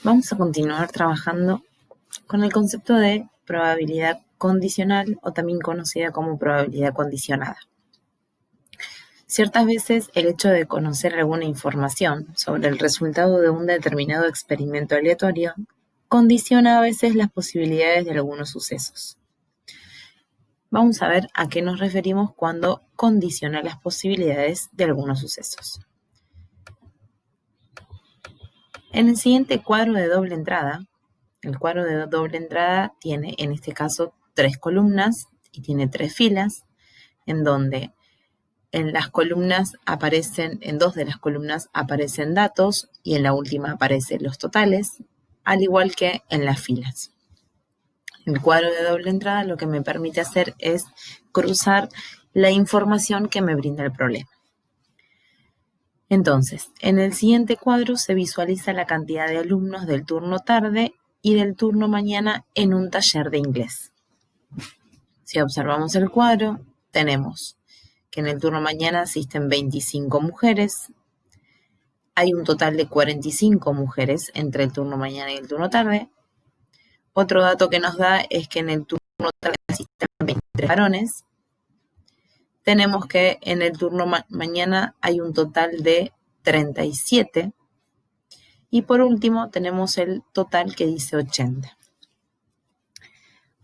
Vamos a continuar trabajando con el concepto de probabilidad condicional o también conocida como probabilidad condicionada. Ciertas veces el hecho de conocer alguna información sobre el resultado de un determinado experimento aleatorio condiciona a veces las posibilidades de algunos sucesos. Vamos a ver a qué nos referimos cuando condiciona las posibilidades de algunos sucesos. En el siguiente cuadro de doble entrada, el cuadro de doble entrada tiene en este caso 3 columnas y tiene 3 filas, en donde en las columnas aparecen, en 2 de las columnas aparecen datos y en la última aparecen los totales, al igual que en las filas. El cuadro de doble entrada lo que me permite hacer es cruzar la información que me brinda el problema. Entonces, en el siguiente cuadro se visualiza la cantidad de alumnos del turno tarde y del turno mañana en un taller de inglés. Si observamos el cuadro, tenemos que en el turno mañana asisten 25 mujeres. Hay un total de 45 mujeres entre el turno mañana y el turno tarde. Otro dato que nos da es que en el turno tarde asisten 23 varones. Tenemos que en el turno mañana hay un total de 37. Y por último tenemos el total que dice 80.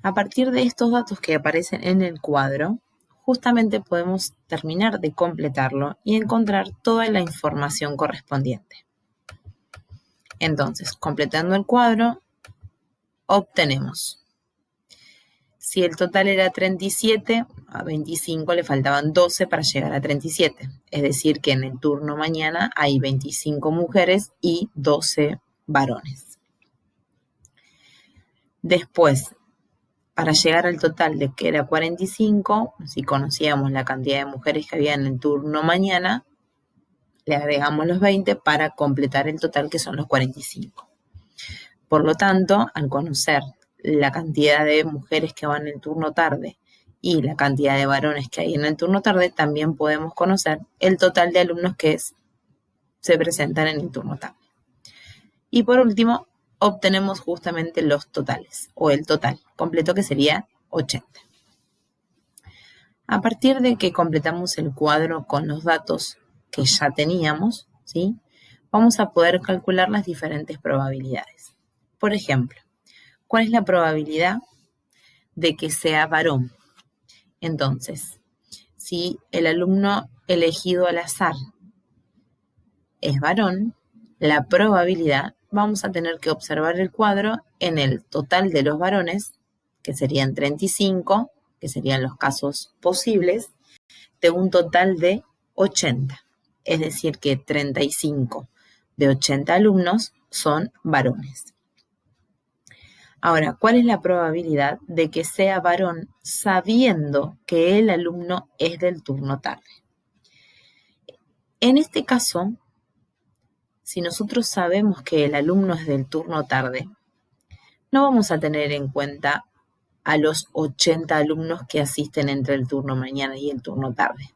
A partir de estos datos que aparecen en el cuadro, justamente podemos terminar de completarlo y encontrar toda la información correspondiente. Entonces, completando el cuadro, obtenemos. Si el total era 37, a 25 le faltaban 12 para llegar a 37. Es decir, que en el turno mañana hay 25 mujeres y 12 varones. Después, para llegar al total de que era 45, si conocíamos la cantidad de mujeres que había en el turno mañana, le agregamos los 20 para completar el total que son los 45. Por lo tanto, al conocer la cantidad de mujeres que van en el turno tarde y la cantidad de varones que hay en el turno tarde, también podemos conocer el total de alumnos que se presentan en el turno tarde. Y por último, obtenemos justamente los totales, o el total completo que sería 80. A partir de que completamos el cuadro con los datos que ya teníamos, ¿sí? Vamos a poder calcular las diferentes probabilidades. Por ejemplo, ¿cuál es la probabilidad de que sea varón? Entonces, si el alumno elegido al azar es varón, la probabilidad, vamos a tener que observar el cuadro en el total de los varones, que serían 35, que serían los casos posibles, de un total de 80. Es decir, que 35 de 80 alumnos son varones. Ahora, ¿cuál es la probabilidad de que sea varón sabiendo que el alumno es del turno tarde? En este caso, si nosotros sabemos que el alumno es del turno tarde, no vamos a tener en cuenta a los 80 alumnos que asisten entre el turno mañana y el turno tarde.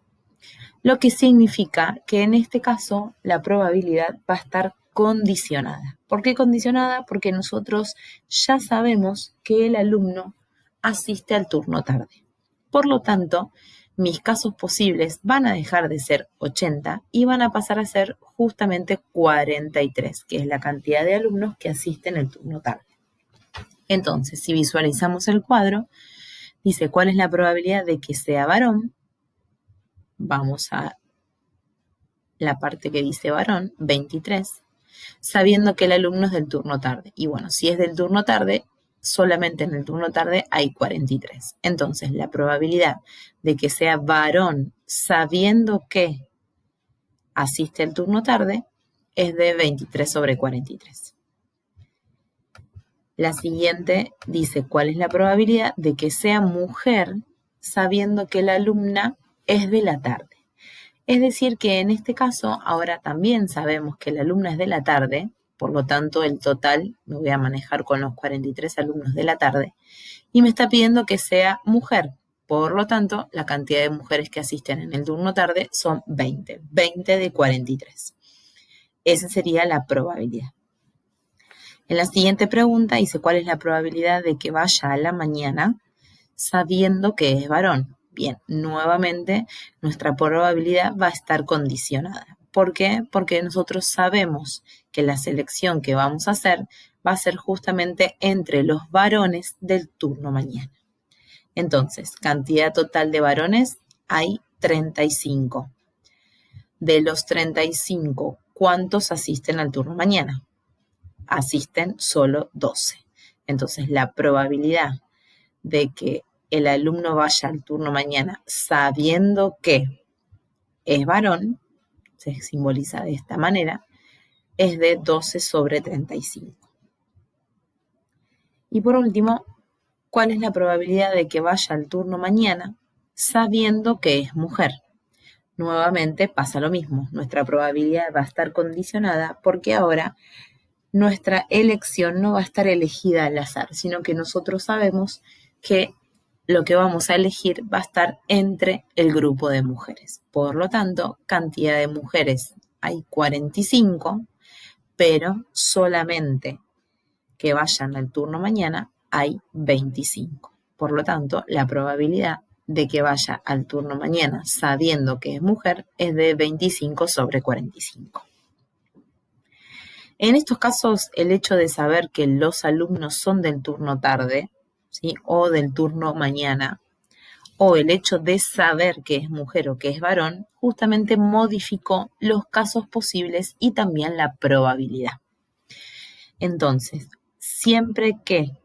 Lo que significa que en este caso la probabilidad va a estar condicionada. ¿Por qué condicionada? Porque nosotros ya sabemos que el alumno asiste al turno tarde. Por lo tanto, mis casos posibles van a dejar de ser 80 y van a pasar a ser justamente 43, que es la cantidad de alumnos que asisten al turno tarde. Entonces, si visualizamos el cuadro, dice cuál es la probabilidad de que sea varón. Vamos a la parte que dice varón, 23, sabiendo que el alumno es del turno tarde. Y bueno, si es del turno tarde, solamente en el turno tarde hay 43. Entonces, la probabilidad de que sea varón sabiendo que asiste al turno tarde es de 23 sobre 43. La siguiente dice cuál es la probabilidad de que sea mujer sabiendo que la alumna es de la tarde. Es decir que en este caso ahora también sabemos que la alumna es de la tarde, por lo tanto el total me voy a manejar con los 43 alumnos de la tarde y me está pidiendo que sea mujer. Por lo tanto, la cantidad de mujeres que asisten en el turno tarde son 20 de 43. Esa sería la probabilidad. En la siguiente pregunta dice, ¿cuál es la probabilidad de que vaya a la mañana sabiendo que es varón? Bien, nuevamente nuestra probabilidad va a estar condicionada. ¿Por qué? Porque nosotros sabemos que la selección que vamos a hacer va a ser justamente entre los varones del turno mañana. Entonces, cantidad total de varones hay 35. De los 35, ¿cuántos asisten al turno mañana? Asisten solo 12. Entonces, la probabilidad de que el alumno vaya al turno mañana sabiendo que es varón, se simboliza de esta manera, es de 12 sobre 35. Y por último, ¿cuál es la probabilidad de que vaya al turno mañana sabiendo que es mujer? Nuevamente pasa lo mismo, nuestra probabilidad va a estar condicionada porque ahora nuestra elección no va a estar elegida al azar, sino que nosotros sabemos que lo que vamos a elegir va a estar entre el grupo de mujeres. Por lo tanto, cantidad de mujeres hay 45, pero solamente que vayan al turno mañana hay 25. Por lo tanto, la probabilidad de que vaya al turno mañana sabiendo que es mujer es de 25 sobre 45. En estos casos, el hecho de saber que los alumnos son del turno tarde, ¿sí? O del turno mañana, o el hecho de saber que es mujer o que es varón, justamente modificó los casos posibles y también la probabilidad. Entonces, siempre que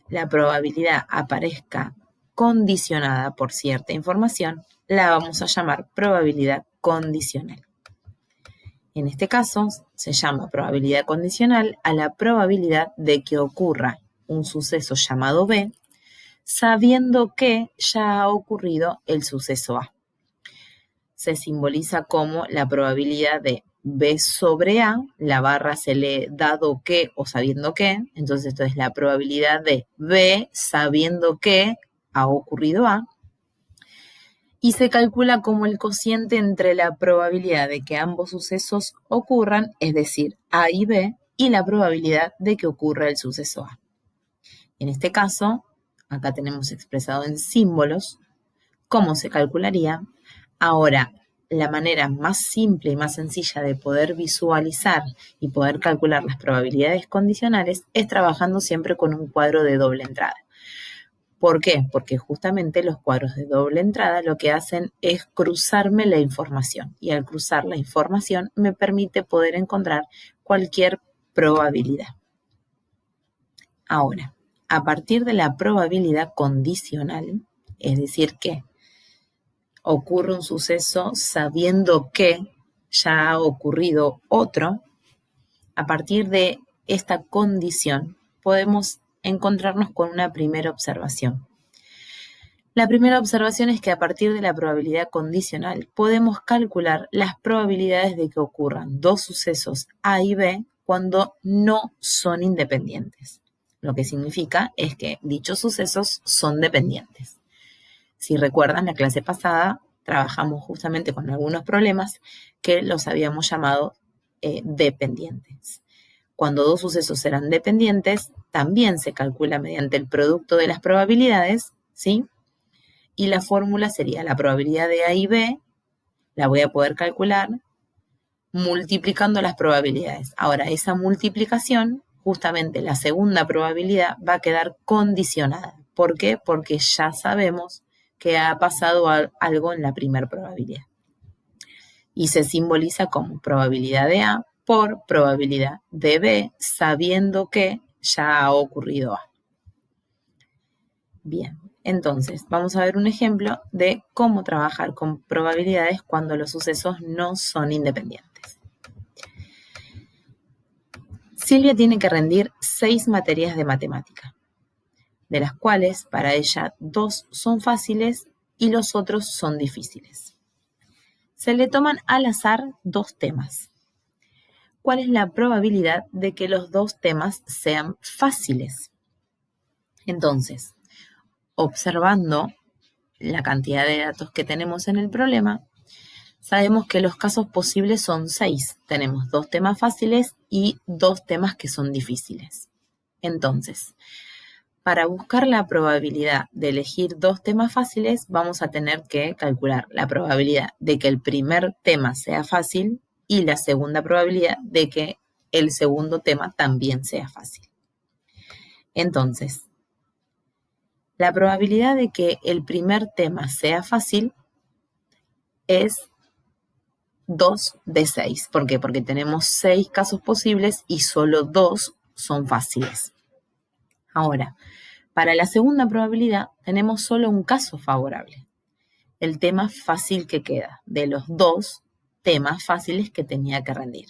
la probabilidad aparezca condicionada por cierta información, la vamos a llamar probabilidad condicional. En este caso, se llama probabilidad condicional a la probabilidad de que ocurra un suceso llamado B, sabiendo que ya ha ocurrido el suceso A. Se simboliza como la probabilidad de B sobre A, la barra se lee dado que o sabiendo que, entonces esto es la probabilidad de B sabiendo que ha ocurrido A, y se calcula como el cociente entre la probabilidad de que ambos sucesos ocurran, es decir, A y B, y la probabilidad de que ocurra el suceso A. En este caso, acá tenemos expresado en símbolos cómo se calcularía. Ahora, la manera más simple y más sencilla de poder visualizar y poder calcular las probabilidades condicionales es trabajando siempre con un cuadro de doble entrada. ¿Por qué? Porque justamente los cuadros de doble entrada lo que hacen es cruzarme la información y al cruzar la información me permite poder encontrar cualquier probabilidad. Ahora, a partir de la probabilidad condicional, es decir que ocurre un suceso sabiendo que ya ha ocurrido otro, a partir de esta condición podemos encontrarnos con una primera observación. La primera observación es que a partir de la probabilidad condicional podemos calcular las probabilidades de que ocurran dos sucesos A y B cuando no son independientes. Lo que significa es que dichos sucesos son dependientes. Si recuerdan, la clase pasada trabajamos justamente con algunos problemas que los habíamos llamado dependientes. Cuando dos sucesos eran dependientes, también se calcula mediante el producto de las probabilidades, ¿sí? Y la fórmula sería la probabilidad de A y B, la voy a poder calcular multiplicando las probabilidades. Ahora, esa multiplicación, justamente la segunda probabilidad, va a quedar condicionada. ¿Por qué? Porque ya sabemos que ha pasado algo en la primera probabilidad. Y se simboliza como probabilidad de A por probabilidad de B, sabiendo que ya ha ocurrido A. Bien, entonces vamos a ver un ejemplo de cómo trabajar con probabilidades cuando los sucesos no son independientes. Silvia tiene que rendir 6 materias de matemática, de las cuales para ella 2 son fáciles y los otros son difíciles. Se le toman al azar 2 temas. ¿Cuál es la probabilidad de que los 2 temas sean fáciles? Entonces, observando la cantidad de datos que tenemos en el problema, Sabemos que los casos posibles son 6. Tenemos 2 temas fáciles y 2 temas que son difíciles. Entonces, para buscar la probabilidad de elegir 2 temas fáciles, vamos a tener que calcular la probabilidad de que el primer tema sea fácil y la segunda probabilidad de que el segundo tema también sea fácil. Entonces, la probabilidad de que el primer tema sea fácil es 2 de 6. ¿Por qué? Porque tenemos 6 casos posibles y solo 2 son fáciles. Ahora, para la segunda probabilidad tenemos solo un caso favorable. El tema fácil que queda de los 2 temas fáciles que tenía que rendir.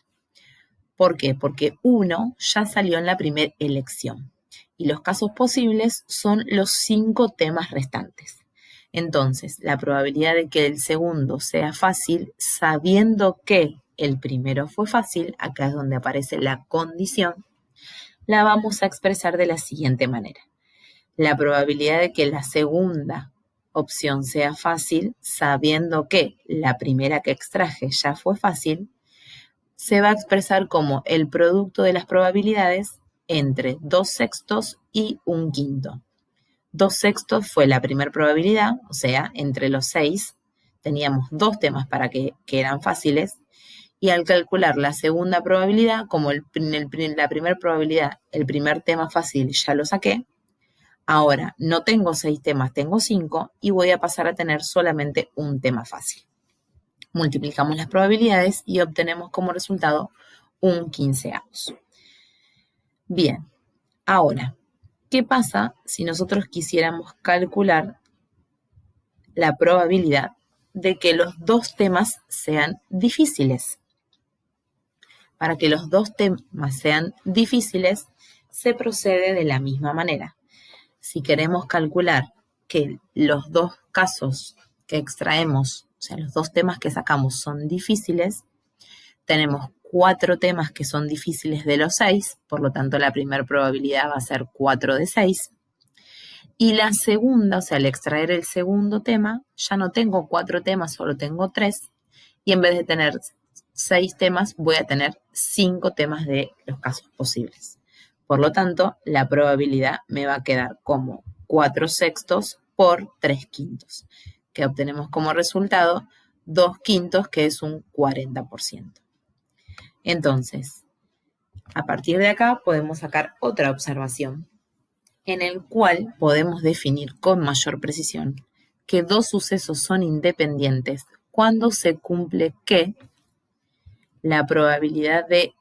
¿Por qué? Porque uno ya salió en la primera elección y los casos posibles son los 5 temas restantes. Entonces, la probabilidad de que el segundo sea fácil, sabiendo que el primero fue fácil, acá es donde aparece la condición, la vamos a expresar de la siguiente manera. La probabilidad de que la segunda opción sea fácil, sabiendo que la primera que extraje ya fue fácil, se va a expresar como el producto de las probabilidades entre 2/6 y 1/5. 2/6 fue la primera probabilidad, o sea, entre los 6 teníamos 2 temas para que eran fáciles, y al calcular la segunda probabilidad, como la primera probabilidad, el primer tema fácil ya lo saqué, ahora no tengo 6 temas, tengo 5 y voy a pasar a tener solamente un tema fácil. Multiplicamos las probabilidades y obtenemos como resultado un 15avos. Bien, ahora, ¿qué pasa si nosotros quisiéramos calcular la probabilidad de que los 2 temas sean difíciles? Para que los 2 temas sean difíciles, se procede de la misma manera. Si queremos calcular que los 2 casos que extraemos, o sea, los 2 temas que sacamos son difíciles, tenemos 4 temas que son difíciles de los 6, por lo tanto la primera probabilidad va a ser 4 de 6. Y la segunda, o sea, al extraer el segundo tema, ya no tengo 4 temas, solo tengo 3. Y en vez de tener 6 temas, voy a tener 5 temas de los casos posibles. Por lo tanto, la probabilidad me va a quedar como 4/6 por 3/5, que obtenemos como resultado 2/5, que es un 40%. Entonces, a partir de acá podemos sacar otra observación, en el cual podemos definir con mayor precisión que 2 sucesos son independientes cuando se cumple que la probabilidad de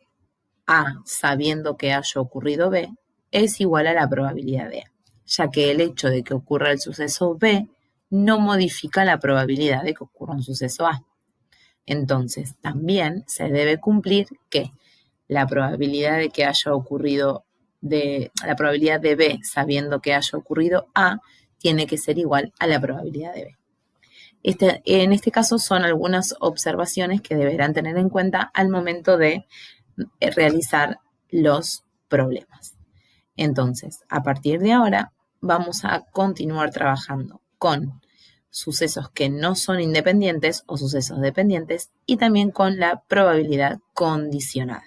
A, sabiendo que haya ocurrido B, es igual a la probabilidad de A, ya que el hecho de que ocurra el suceso B no modifica la probabilidad de que ocurra un suceso A. Entonces, también se debe cumplir que la probabilidad de que haya ocurrido la probabilidad de B sabiendo que haya ocurrido A tiene que ser igual a la probabilidad de B. En este caso son algunas observaciones que deberán tener en cuenta al momento de realizar los problemas. Entonces, a partir de ahora, vamos a continuar trabajando con sucesos que no son independientes o sucesos dependientes y también con la probabilidad condicionada.